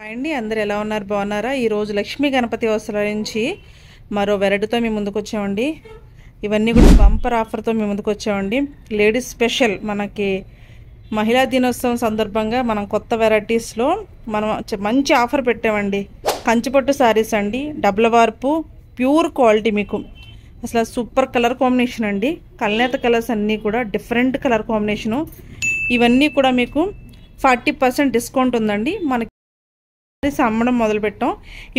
అండి అందరు ఎలా ఉన్నారు బాగున్నారా? ఈరోజు లక్ష్మీ గణపతి వస్త్రాల నుంచి మరో వెరైటీతో మేము ముందుకు వచ్చామండి. ఇవన్నీ కూడా బంపర్ ఆఫర్తో మేము ముందుకు వచ్చామండి. లేడీస్ స్పెషల్ మనకి మహిళా దినోత్సవం సందర్భంగా మనం కొత్త వెరైటీస్లో మనం మంచి ఆఫర్ పెట్టామండి. కంచిపట్టు శారీస్ అండి, డబుల్ వార్పు ప్యూర్ క్వాలిటీ. మీకు అసలు సూపర్ కలర్ కాంబినేషన్ అండి. కల్నేత కలర్స్ అన్నీ కూడా డిఫరెంట్ కలర్ కాంబినేషను. ఇవన్నీ కూడా మీకు 40% డిస్కౌంట్ ఉందండి. మనకి అమ్మడం మొదలుపెట్టాం.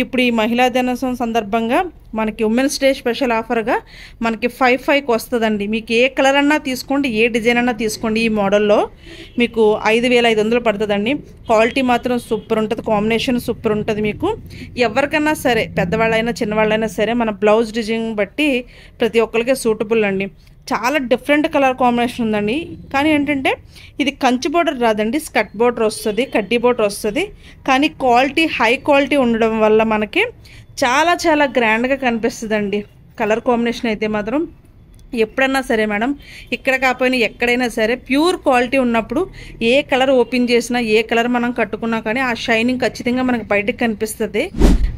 ఇప్పుడు ఈ మహిళా దినోత్సవం సందర్భంగా మనకి ఉమెన్స్ డే స్పెషల్ ఆఫర్గా మనకి 5/5కి వస్తుందండి. మీకు ఏ కలర్ అన్నా తీసుకోండి, ఏ డిజైన్ అన్నా తీసుకోండి. ఈ మోడల్లో మీకు 5,500 పడుతుందండి. క్వాలిటీ మాత్రం సూపర్ ఉంటుంది, కాంబినేషన్ సూపర్ ఉంటుంది. మీకు ఎవరికైనా సరే, పెద్దవాళ్ళైనా చిన్నవాళ్ళైనా సరే, మన బ్లౌజ్ డిజైన్ బట్టి ప్రతి ఒక్కరికి సూటబుల్ అండి. చాలా డిఫరెంట్ కలర్ కాంబినేషన్ ఉందండి. కానీ ఏంటంటే ఇది కంచి బోర్డర్ రాదండి, స్కట్ బోర్డర్ వస్తుంది, కడ్డీ బోర్డర్ వస్తుంది. కానీ క్వాలిటీ హై క్వాలిటీ ఉండడం వల్ల మనకి చాలా చాలా గ్రాండ్గా కనిపిస్తుందండి. కలర్ కాంబినేషన్ అయితే మాత్రం ఎప్పుడన్నా సరే మేడం, ఇక్కడ కాకపోయినా ఎక్కడైనా సరే ప్యూర్ క్వాలిటీ ఉన్నప్పుడు ఏ కలర్ ఓపెన్ చేసినా, ఏ కలర్ మనం కట్టుకున్నా కానీ ఆ షైనింగ్ ఖచ్చితంగా మనకు బయటకు కనిపిస్తుంది.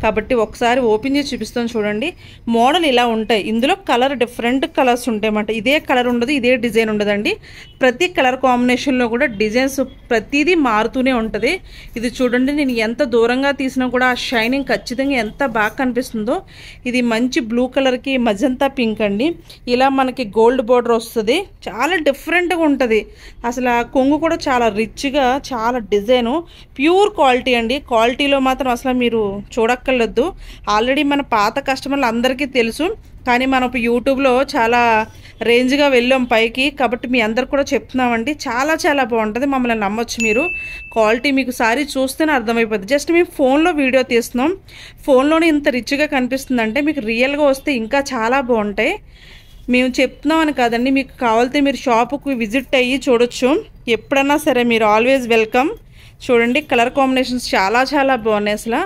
కాబట్టి ఒకసారి ఓపెన్ చేసి చూపిస్తాను చూడండి. మోడల్ ఇలా ఉంటాయి. ఇందులో కలర్ డిఫరెంట్ కలర్స్ ఉంటాయన్నమాట. ఇదే కలర్ ఉండదు, ఇదే డిజైన్ ఉండదండి. ప్రతి కలర్ కాంబినేషన్లో కూడా డిజైన్స్ ప్రతిదీ మారుతూనే ఉంటుంది. ఇది చూడండి, నేను ఎంత దూరంగా తీసినా కూడా ఆ షైనింగ్ ఖచ్చితంగా ఎంత బాగా కనిపిస్తుందో. ఇది మంచి బ్లూ కలర్కి మజంతా పింక్ అండి. ఇలా మనకి గోల్డ్ బోర్డర్ వస్తుంది. చాలా డిఫరెంట్గా ఉంటుంది. అసలు ఆ కొంగు కూడా చాలా రిచ్గా, చాలా డిజైను ప్యూర్ క్వాలిటీ అండి. క్వాలిటీలో మాత్రం అసలు మీరు చూడక్కర్లేదు. ఆల్రెడీ మన పాత కస్టమర్లు అందరికీ తెలుసు. కానీ మనం యూట్యూబ్లో చాలా రేంజ్గా వెళ్ళాం పైకి. కాబట్టి మీ అందరు కూడా చెప్తున్నామండి, చాలా చాలా బాగుంటుంది. మమ్మల్ని నమ్మొచ్చు మీరు. క్వాలిటీ మీకు సారీ చూస్తేనే అర్థమైపోతుంది. జస్ట్ మేము ఫోన్లో వీడియో తీస్తున్నాం, ఫోన్లోనే ఇంత రిచ్గా కనిపిస్తుందంటే మీకు రియల్గా వస్తే ఇంకా చాలా బాగుంటాయి. మేము చెప్తున్నామని కాదండి, మీకు కావాలితే మీరు షాపుకు విజిట్ అయ్యి చూడొచ్చు. ఎప్పుడన్నా సరే మీరు ఆల్వేస్ వెల్కమ్. చూడండి, కలర్ కాంబినేషన్స్ చాలా చాలా బాగున్నాయి. అసలు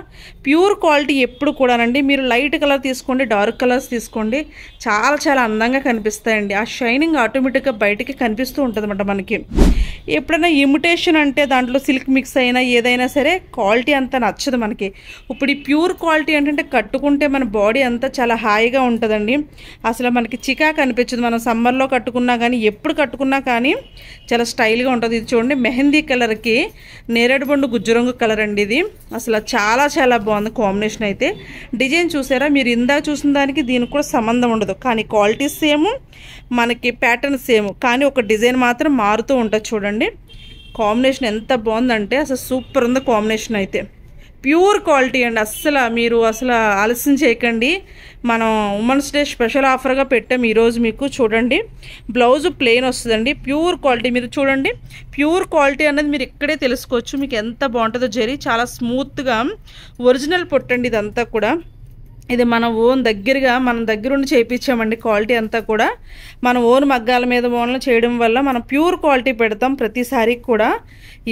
ప్యూర్ క్వాలిటీ ఎప్పుడు కూడానండి. మీరు లైట్ కలర్ తీసుకోండి, డార్క్ కలర్స్ తీసుకోండి, చాలా చాలా అందంగా కనిపిస్తాయండి. ఆ షైనింగ్ ఆటోమేటిక్గా బయటికి కనిపిస్తూ ఉంటుంది అన్నమాట. మనకి ఎప్పుడైనా ఇమిటేషన్ అంటే దాంట్లో సిల్క్ మిక్స్ అయినా ఏదైనా సరే క్వాలిటీ అంతా నచ్చదు మనకి. ఇప్పుడు ఈ ప్యూర్ క్వాలిటీ ఏంటంటే కట్టుకుంటే మన బాడీ అంతా చాలా హాయిగా ఉంటుందండి. అసలు మనకి చికాకు అనిపించదు. మనం సమ్మర్లో కట్టుకున్నా కానీ, ఎప్పుడు కట్టుకున్నా కానీ చాలా స్టైల్గా ఉంటుంది. ఇది చూడండి, మెహందీ కలర్కి నేరేడు బండు గుజ్జు రంగు కలర్ అండి. ఇది అసలు చాలా చాలా బాగుంది కాంబినేషన్ అయితే. డిజైన్ చూసారా మీరు? ఇందాక చూసిన దానికి దీనికి కూడా సంబంధం ఉండదు. కానీ క్వాలిటీ సేమ్, మనకి ప్యాటర్న్ సేమ్, కానీ ఒక డిజైన్ మాత్రం మారుతూ ఉంటుంది. చూడండి కాంబినేషన్ ఎంత బాగుందంటే అసలు సూపర్ ఉంది కాంబినేషన్ అయితే. ప్యూర్ క్వాలిటీ అండి. మీరు ఆలస్యం చేయకండి. మనం ఉమెన్స్ డే స్పెషల్ ఆఫర్గా పెట్టాం ఈరోజు మీకు. చూడండి, బ్లౌజ్ ప్లెయిన్ వస్తుందండి. ప్యూర్ క్వాలిటీ మీరు చూడండి. ప్యూర్ క్వాలిటీ అనేది మీరు ఇక్కడే తెలుసుకోవచ్చు. మీకు ఎంత బాగుంటుందో. జరీ చాలా స్మూత్గా ఒరిజినల్ పొట్టండి ఇదంతా కూడా. ఇది మన ఓన్ మన దగ్గరుండి చేయించామండి. క్వాలిటీ అంతా కూడా మన ఓన్ మగ్గాల మీద ఓన్లో చేయడం వల్ల మనం ప్యూర్ క్వాలిటీ పెడతాం ప్రతిసారి కూడా.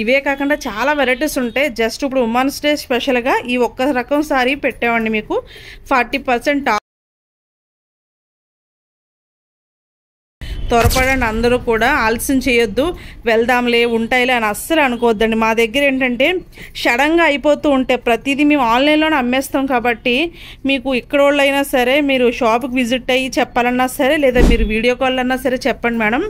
ఇవే కాకుండా చాలా వెరైటీస్ ఉంటాయి. జస్ట్ ఇప్పుడు ఉమెన్స్ డే స్పెషల్గా ఈ ఒక్క రకం సారీ పెట్టామండి మీకు. 40% త్వరపడండి, అందరూ కూడా ఆలస్యం చేయొద్దు. వెళ్దాంలే ఉంటాయిలే అని అస్సలు అనుకోవద్దండి. మా దగ్గర ఏంటంటే సడన్గా అయిపోతూ ఉంటాయి. ప్రతిదీ మేము ఆన్లైన్లోనే అమ్మేస్తాం. కాబట్టి మీకు ఇక్కడ వాళ్ళైనా సరే మీరు షాప్కి విజిట్ అయ్యి చెప్పాలన్నా సరే, లేదా మీరు వీడియో కాల్ అన్నా సరే చెప్పండి మేడం.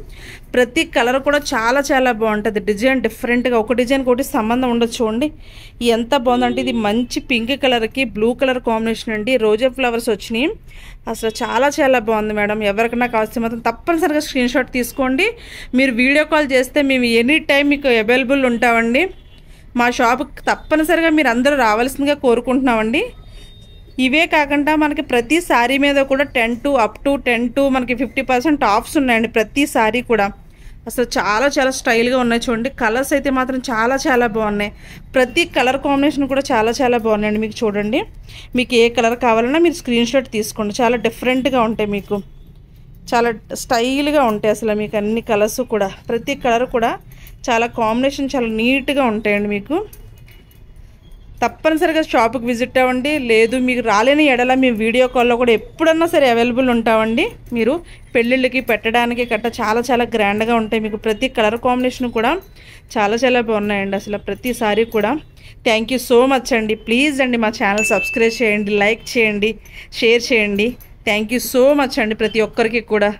ప్రతి కలర్ కూడా చాలా చాలా బాగుంటుంది. డిజైన్ డిఫరెంట్గా, ఒక డిజైన్ ఒకటి సంబంధం ఉండదు. చూడండి ఎంత బాగుందంటే ఇది మంచి పింక్ కలర్కి బ్లూ కలర్ కాంబినేషన్ అండి. రోజా ఫ్లవర్స్ వచ్చినాయి. అసలు చాలా చాలా బాగుంది మేడం. ఎవరికైనా కావాల్సి మాత్రం తప్పనిసరిగా స్క్రీన్ షాట్ తీసుకోండి. మీరు వీడియో కాల్ చేస్తే మేము ఎనీ టైం మీకు అవైలబుల్ ఉంటామండి. మా షాప్కి తప్పనిసరిగా మీరు అందరూ రావాల్సిందిగా కోరుకుంటున్నామండి. ఇవే కాకుండా మనకి ప్రతి శారీ మీద కూడా 10 to మనకి 50% ఆఫ్స్ ఉన్నాయండి ప్రతి శారీ కూడా. అసలు చాలా చాలా స్టైల్గా ఉన్నాయి. చూడండి కలర్స్ అయితే మాత్రం చాలా చాలా బాగున్నాయి. ప్రతి కలర్ కాంబినేషన్ కూడా చాలా చాలా బాగున్నాయండి. మీకు చూడండి, మీకు ఏ కలర్ కావాలన్నా మీరు స్క్రీన్ షాట్ తీసుకోండి. చాలా డిఫరెంట్గా ఉంటాయి, మీకు చాలా స్టైల్గా ఉంటాయి. అసలు మీకు అన్ని కలర్స్ కూడా, ప్రతి కలర్ కూడా చాలా కాంబినేషన్ చాలా నీట్గా ఉంటాయండి. మీకు తప్పనిసరిగా షాప్కి విజిట్ అవ్వండి. లేదు మీకు రాలేని ఎడల మేము వీడియో కాల్లో కూడా ఎప్పుడన్నా సరే అవైలబుల్ ఉంటామండి. మీరు పెళ్ళిళ్ళకి పెట్టడానికి గట్ట చాలా చాలా గ్రాండ్గా ఉంటాయి. మీకు ప్రతి కలర్ కాంబినేషన్ కూడా చాలా చాలా బాగున్నాయండి. అసలు ప్రతిసారి కూడా థ్యాంక్ యూ సో మచ్ అండి. ప్లీజ్ అండి మా ఛానల్ సబ్స్క్రైబ్ చేయండి, లైక్ చేయండి, షేర్ చేయండి. థ్యాంక్ యూ సో మచ్ అండి ప్రతి ఒక్కరికి కూడా.